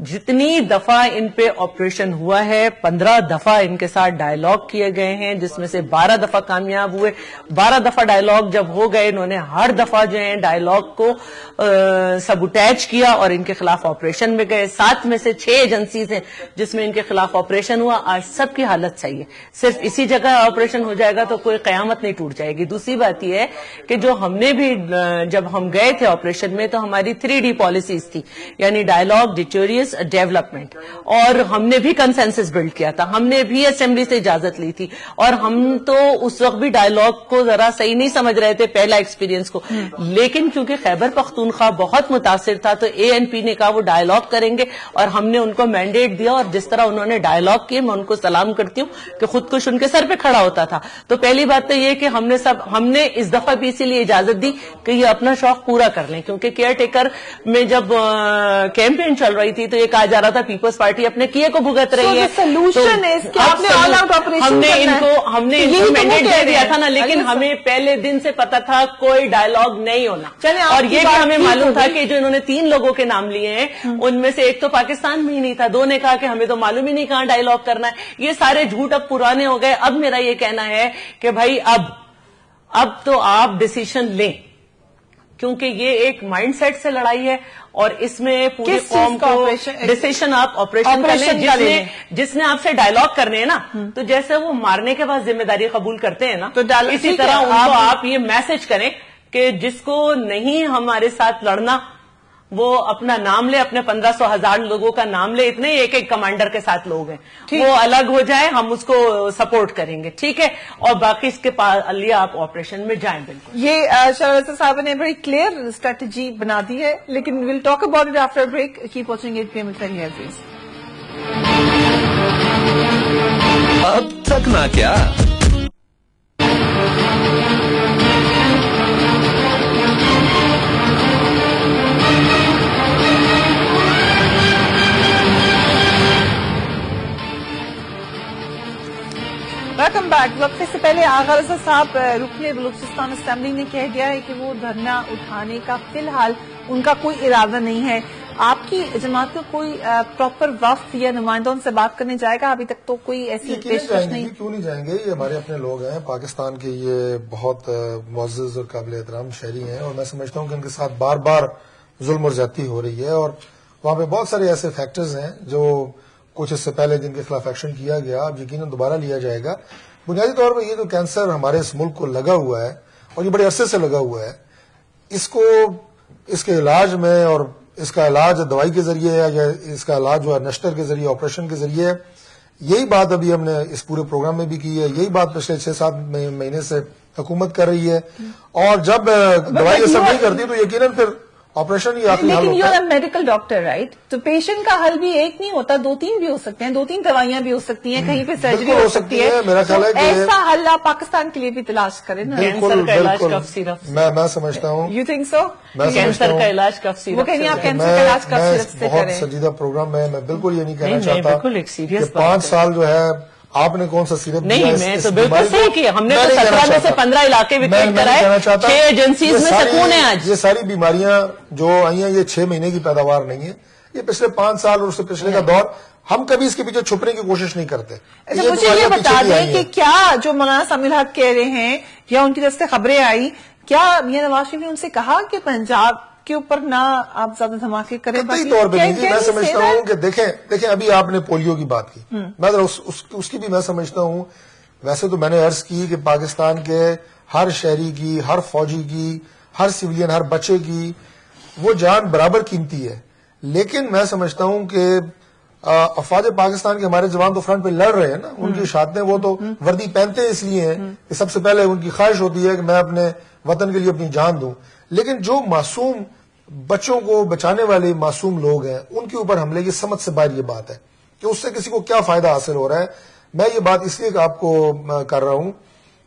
جتنی دفعہ ان پہ آپریشن ہوا ہے، 15 دفعہ ان کے ساتھ ڈائیلاگ کیے گئے ہیں، جس میں سے 12 دفعہ کامیاب ہوئے. 12 دفعہ ڈائیلاگ جب ہو گئے، انہوں نے ہر دفعہ جو ہے ڈائیلاگ کو سبوٹیج کیا اور ان کے خلاف آپریشن میں گئے. 7 میں سے 6 ایجنسیز ہیں جس میں ان کے خلاف آپریشن ہوا. آج سب کی حالت صحیح ہے. صرف اسی جگہ آپریشن ہو جائے گا تو کوئی قیامت نہیں ٹوٹ جائے گی. دوسری بات یہ ہے کہ جو ہم نے بھی جب ہم گئے تھے آپریشن میں تو ہماری 3D پالیسیز تھی، یعنی ڈائیلاگ، ڈیٹوریس، ڈیولپمنٹ، اور ہم نے بھی کنسنسس بلڈ کیا تھا. ہم نے بھی اسمبلی سے اجازت لی تھی، اور ہم تو اس وقت بھی ڈائیلاگ کو ذرا صحیح نہیں سمجھ رہے تھے، پہلا ایکسپیرینس کو. لیکن کیونکہ خیبر پختونخوا بہت متاثر تھا تو ANP نے کہا وہ ڈائیلاگ کریں گے، اور ہم نے ان کو مینڈیٹ دیا. اور جس طرح انہوں نے ڈائیلاگ کیے، میں ان کو سلام کرتی ہوں کہ خود کش ان کے سر پہ کھڑا ہوتا تھا. تو پہلی بات تو یہ کہ ہم نے اس دفعہ بھی اسی لیے اجازت دی کہ یہ اپنا شوق پورا کر لیں، کیونکہ کیئر ٹیکر میں جب کیمپین چل رہی تھی تو یہ کہا جا رہا تھا پیپلز پارٹی اپنے کیے کو بھگت رہی ہے. ہم نے ان کو مینڈیٹ دے دیا تھا نا، لیکن ہمیں پہلے دن سے پتا تھا کوئی ڈائیلاگ نہیں ہونا. اور یہ کہ ہمیں معلوم تھا کہ جو انہوں نے 3 لوگوں کے نام لیے ہیں ان میں سے ایک تو پاکستان میں ہی نہیں تھا، 2 نے کہا کہ ہمیں تو معلوم ہی نہیں کہاں ڈائیلاگ کرنا ہے. یہ سارے جھوٹ اب پرانے ہو گئے. اب میرا یہ کہنا ہے کہ بھائی اب تو آپ ڈیسیشن لیں، کیونکہ یہ ایک مائنڈ سیٹ سے لڑائی ہے اور اس میں پوری قوم کو ڈیسیشن آپ آپریشن کر لیں. جس نے آپ سے ڈائیلاگ کرنے ہیں نا، تو جیسے وہ مارنے کے بعد ذمہ داری قبول کرتے ہیں نا، تو اسی طرح ان کو آپ یہ میسج کریں کہ جس کو نہیں ہمارے ساتھ لڑنا وہ اپنا نام لے، اپنے 1500-1000 لوگوں کا نام لے. اتنے ایک کمانڈر کے ساتھ لوگ ہیں، وہ الگ ہو جائے، ہم اس کو سپورٹ کریں گے، ٹھیک ہے. اور باقی اس کے لیے آپ آپریشن میں جائیں. بالکل یہ شاہ صاحب نے بڑی کلیئر اسٹریٹجی بنا دی ہے، لیکن we'll talk about it after break. Keep watching 8 PM please. اب تک نہ کیا ویلکم بیک. وقفے سے پہلے آغا رضا صاحب، رکن بلوچستان اسمبلی نے کہہ دیا ہے کہ وہ دھرنا اٹھانے کا فی الحال ان کا کوئی ارادہ نہیں ہے. آپ کی جماعت کا کوئی پراپر وفد یا نمائندوں سے بات کرنے جائے گا؟ ابھی تک تو کوئی ایسی پیشکش نہیں. کیوں نہیں جائیں گے؟ یہ ہمارے اپنے لوگ ہیں پاکستان کے، یہ بہت معزز اور قابل احترام شہری ہیں، اور میں سمجھتا ہوں کہ ان کے ساتھ بار بار ظلم اور زیادتی ہو رہی ہے، اور وہاں پہ بہت سارے ایسے فیکٹرز ہیں جو کچھ اس سے پہلے جن کے خلاف ایکشن کیا گیا اب یقیناً دوبارہ لیا جائے گا. بنیادی طور پر یہ جو کینسر ہمارے اس ملک کو لگا ہوا ہے اور یہ بڑے عرصے سے لگا ہوا ہے, اس کے علاج میں, اور اس کا علاج دوائی کے ذریعے ہے یا اس کا علاج جو ہے نشتر کے ذریعے, آپریشن کے ذریعے ہے, یہی بات ابھی ہم نے اس پورے پروگرام میں بھی کی ہے, یہی بات پچھلے 6-7 مہینے سے حکومت کر رہی ہے. اور جب دوائی اثر نہیں کرتی تو یقیناً پھر آپریشن ہی آخری حل لیکن یو ہوتا آر ہے. میڈیکل ڈاکٹر رائٹ, تو پیشنٹ کا حل بھی ایک نہیں ہوتا, 2-3 بھی ہو سکتے ہیں, 2-3 دوائیاں بھی ہو سکتی ہیں, کہیں پہ سرجری بالکل ہو ہو سکتی سکتی ہے. ہے. میرا خیال ہے کہ ایسا حل آپ پاکستان کے لیے بھی تلاش کریں نا. کینسر کا علاج کف سیرپ, میں سمجھتا ہوں یو تھنک سو؟ کینسر کا علاج کف سیرپ, وہ کہیں آپ کینسر کا علاج کف سیرپ سے بہت کریں. سنجیدہ پروگرام ہے. میں بالکل یہ نہیں کہنا نہیں، چاہتا بالکل ایک serious کہ بات 5 سال جو ہے آپ نے کون سا سیرپ دیا. نہیں, میں تو بالکل صحیح کیا, ہم نے تو 17 میں سے 15 علاقے وکٹ کرائے, 6 ایجنسیز میں سکون ہے آج. یہ ساری بیماریاں جو آئی ہیں یہ 6 مہینے کی پیداوار نہیں ہے, یہ پچھلے 5 سال اور اس سے پچھلے کا دور. ہم کبھی اس کے پیچھے چھپنے کی کوشش نہیں کرتے. اچھا مجھے یہ بتا دیں کہ کیا جو مولانا سمیع الحق کہہ رہے ہیں یا ان کی طرف سے خبریں آئی, کیا میاں نواز شریف نے ان سے کہا کہ پنجاب کے اوپر نہ آپ زیادہ دھماکے کریں؟ قطعی طور پہ نہیں. میں سمجھتا ہوں کہ دیکھیں ابھی آپ نے پولیو کی بات کی, میں اس کی بھی میں سمجھتا ہوں. ویسے تو میں نے عرض کی کہ پاکستان کے ہر شہری کی, ہر فوجی کی, ہر سویلین, ہر بچے کی وہ جان برابر قیمتی ہے. لیکن میں سمجھتا ہوں کہ افواج پاکستان کے ہمارے جوان تو فرنٹ پہ لڑ رہے ہیں نا, ان کی شہادتیں وہ تو وردی پہنتے ہیں اس لیے ہیں کہ سب سے پہلے ان کی خواہش ہوتی ہے کہ میں اپنے وطن کے لیے اپنی جان دوں. لیکن جو معصوم بچوں کو بچانے والے معصوم لوگ ہیں ان کے اوپر حملے کی سمجھ سے باہر یہ بات ہے کہ اس سے کسی کو کیا فائدہ حاصل ہو رہا ہے. میں یہ بات اس لیے آپ کو کر رہا ہوں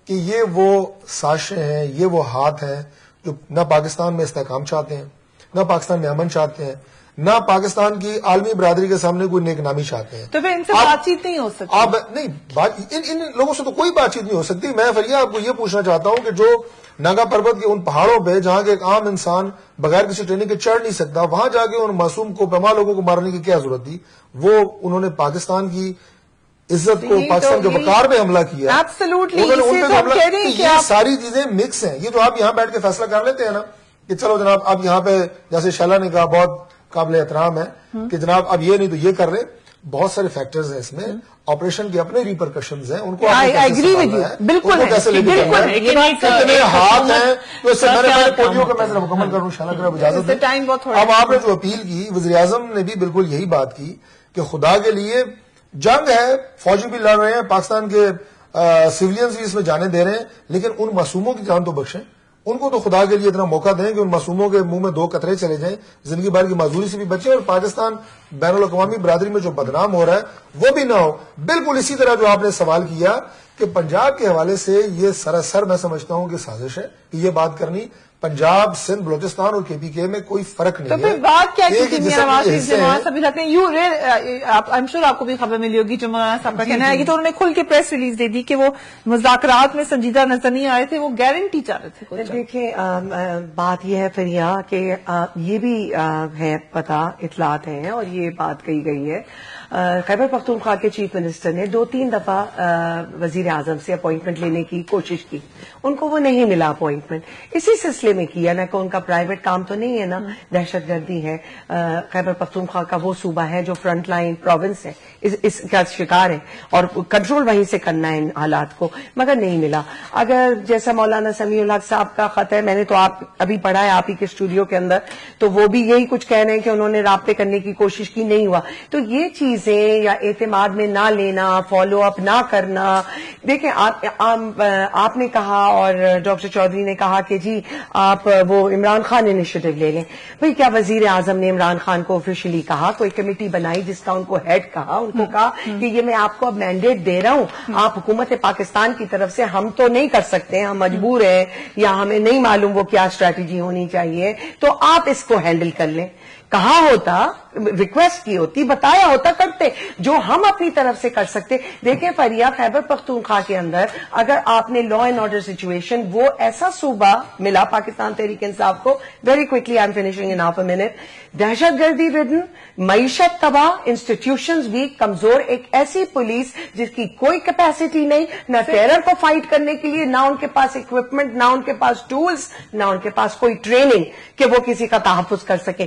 کہ یہ وہ سازشیں ہیں, یہ وہ ہاتھ ہیں جو نہ پاکستان میں استحکام چاہتے ہیں, نہ پاکستان میں امن چاہتے ہیں, نہ پاکستان کی عالمی برادری کے سامنے کوئی نیک نامی چاہتے ہیں. تو پھر ان سے بات چیت نہیں ہو سکتی. آپ نہیں, ان لوگوں سے تو کوئی بات چیت نہیں ہو سکتی. میں فریا آپ کو یہ پوچھنا چاہتا ہوں کہ جو ناگا پربت کے ان پہاڑوں پہ جہاں کے ایک عام انسان بغیر کسی ٹریننگ کے چڑھ نہیں سکتا, وہاں جا کے ان معصوم کو, پیما لوگوں کو مارنے کی کیا ضرورت تھی؟ وہ انہوں نے پاکستان کی عزت کو, پاکستان کے وقار پہ حملہ کیا. یہ ساری چیزیں مکس ہیں. یہ جو آپ یہاں بیٹھ کے فیصلہ کر لیتے ہیں نا کہ چلو جناب اب یہاں پہ, جیسے شیلا نے کہا بہت قابل احترام ہے کہ جناب اب یہ نہیں تو یہ کر رہے, بہت سارے فیکٹرز ہیں اس میں. آپریشن کے اپنے ریپرکشنز ہیں, ان کو بالکل کیسے لے کے ہاتھ ہیں. تو اس سے میں پولیو کا میں مکمل کروں, شیلا اجازت ہے. اب آپ نے جو اپیل کی, وزیر اعظم نے بھی بالکل یہی بات کی کہ خدا کے لیے جنگ ہے, فوجی بھی لڑ رہے ہیں, پاکستان کے سویلینز بھی اس میں جانے دے رہے ہیں, لیکن ان معصوموں کی جان تو بخشیں. ان کو تو خدا کے لیے اتنا موقع دیں کہ ان معصوموں کے منہ میں 2 قطرے چلے جائیں, زندگی بھر کی معذوری سے بھی بچیں, اور پاکستان بین الاقوامی برادری میں جو بدنام ہو رہا ہے وہ بھی نہ ہو. بالکل اسی طرح جو آپ نے سوال کیا کہ پنجاب کے حوالے سے یہ سراسر میں سمجھتا ہوں کہ سازش ہے کہ یہ بات کرنی. پنجاب, سندھ, بلوچستان اور کے پی کے میں کوئی فرق نہیں ہے. تو پھر بات کیا کی تھی مولانا سمیع الحق نے؟ I'm sure آپ کو بھی خبر ملی ہوگی جو مولانا صاحب کا کہنا ہے. یہ تو انہوں نے کھل کے پریس ریلیز دے دی کہ وہ مذاکرات میں سنجیدہ نظر نہیں آئے تھے, وہ گارنٹی چاہ رہے تھے. دیکھیں بات یہ ہے فریا کہ یہ بھی ہے پتہ, اطلاعات ہیں اور یہ بات کہی گئی ہے. خیبر پختونخوا کے چیف منسٹر نے 2-3 دفعہ وزیر اعظم سے اپوائنٹمنٹ لینے کی کوشش کی, ان کو وہ نہیں ملا اپوائنٹمنٹ. اسی سلسلے میں کیا نا کہ ان کا پرائیویٹ کام تو نہیں ہے نا, دہشت گردی ہے. خیبر پختونخوا کا وہ صوبہ ہے جو فرنٹ لائن پروونس ہے, اس کا شکار ہے, اور کنٹرول وہیں سے کرنا ہے ان حالات کو, مگر نہیں ملا. اگر جیسا مولانا سمیع الحق صاحب کا خط ہے, میں نے تو آپ ابھی پڑھا ہے آپ ہی کے اسٹوڈیو کے اندر, تو وہ بھی یہی کچھ کہہ رہے ہیں کہ انہوں نے رابطے کرنے کی کوشش کی, نہیں ہوا. تو یہ چیزیں یا اعتماد میں نہ لینا, فالو اپ نہ کرنا. دیکھیں آپ نے کہا اور ڈاکٹر چودھری نے کہا کہ جی آپ وہ عمران خان انیشیٹو لے لیں. بھئی کیا وزیر اعظم نے عمران خان کو آفیشلی کہا, کوئی کمیٹی بنائی جس کا ان کو ہیڈ کہا, ان کو کہا کہ یہ میں آپ کو اب مینڈیٹ دے رہا ہوں, آپ حکومت پاکستان کی طرف سے, ہم تو نہیں کر سکتے, ہم مجبور ہیں یا ہمیں نہیں معلوم وہ کیا اسٹریٹجی ہونی چاہیے, تو آپ اس کو ہینڈل کر لیں. کہا ہوتا, ریکویسٹ کی ہوتی, بتایا ہوتا, کرتے جو ہم اپنی طرف سے کر سکتے. دیکھیں فریا, خیبر پختونخوا کے اندر اگر آپ نے لا اینڈ آرڈر سچویشن, وہ ایسا صوبہ ملا پاکستان تحریک انصاف کو, very quickly I am finishing in half a minute, دہشت گردی ردن, معیشت تباہ, انسٹیٹیوشنز بھی کمزور, ایک ایسی پولیس جس کی کوئی کیپیسٹی نہیں, نہ ٹیرر کو فائٹ کرنے کے لیے, نہ ان کے پاس اکوپمنٹ, نہ ان کے پاس ٹولز, نہ ان کے پاس کوئی ٹریننگ کہ وہ کسی کا تحفظ کر سکیں.